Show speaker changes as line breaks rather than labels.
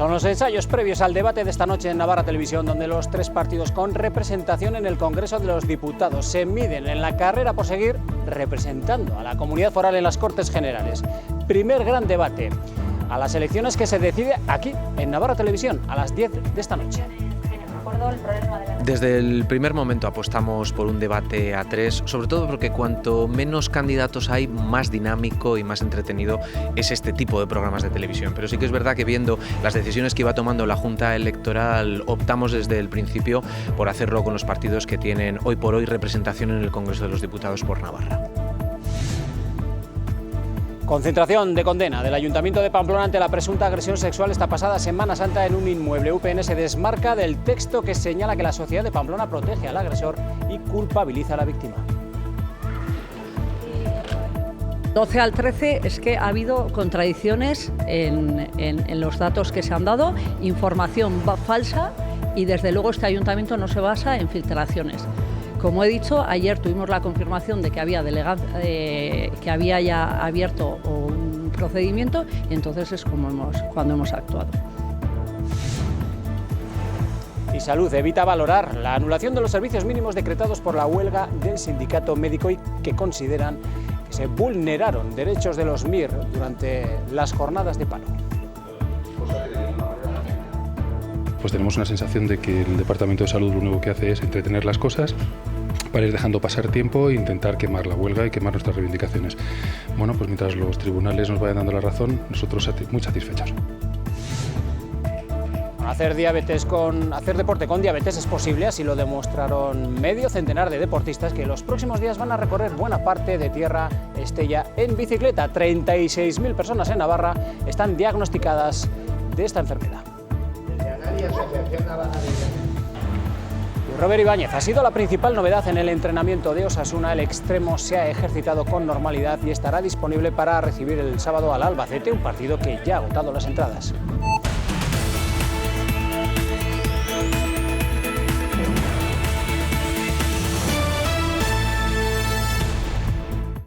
Son los ensayos previos al debate de esta noche en Navarra Televisión, donde los tres partidos con representación en el Congreso de los Diputados se miden en la carrera por seguir representando a la comunidad foral en las Cortes Generales. Primer gran debate a las elecciones que se decide aquí, en Navarra Televisión, a las 10 de esta noche.
Desde el primer momento apostamos por un debate a tres, sobre todo porque cuanto menos candidatos hay, más dinámico y más entretenido es este tipo de programas de televisión. Pero sí que es verdad que viendo las decisiones que iba tomando la Junta Electoral, optamos desde el principio por hacerlo con los partidos que tienen hoy por hoy representación en el Congreso de los Diputados por Navarra.
Concentración de condena del Ayuntamiento de Pamplona ante la presunta agresión sexual esta pasada Semana Santa en un inmueble. UPN se desmarca del texto que señala que la sociedad de Pamplona protege al agresor y culpabiliza a la víctima.
12 al 13 es que ha habido contradicciones en los datos que se han dado, información falsa, y desde luego este ayuntamiento no se basa en filtraciones. Como he dicho, ayer tuvimos la confirmación de que había ya abierto un procedimiento, y entonces es cuando hemos actuado.
Y Salud evita valorar la anulación de los servicios mínimos decretados por la huelga del sindicato médico y que consideran que se vulneraron derechos de los MIR durante las jornadas de paro.
Pues tenemos una sensación de que el Departamento de Salud lo único que hace es entretener las cosas para ir dejando pasar tiempo e intentar quemar la huelga y quemar nuestras reivindicaciones. Bueno, pues mientras los tribunales nos vayan dando la razón, nosotros muy satisfechos.
Hacer deporte con diabetes es posible, así lo demostraron medio centenar de deportistas que los próximos días van a recorrer buena parte de Tierra Estella en bicicleta. 36.000 personas en Navarra están diagnosticadas de esta enfermedad. Robert Ibáñez ha sido la principal novedad en el entrenamiento de Osasuna. El extremo se ha ejercitado con normalidad y estará disponible para recibir el sábado al Albacete, un partido que ya ha agotado las entradas.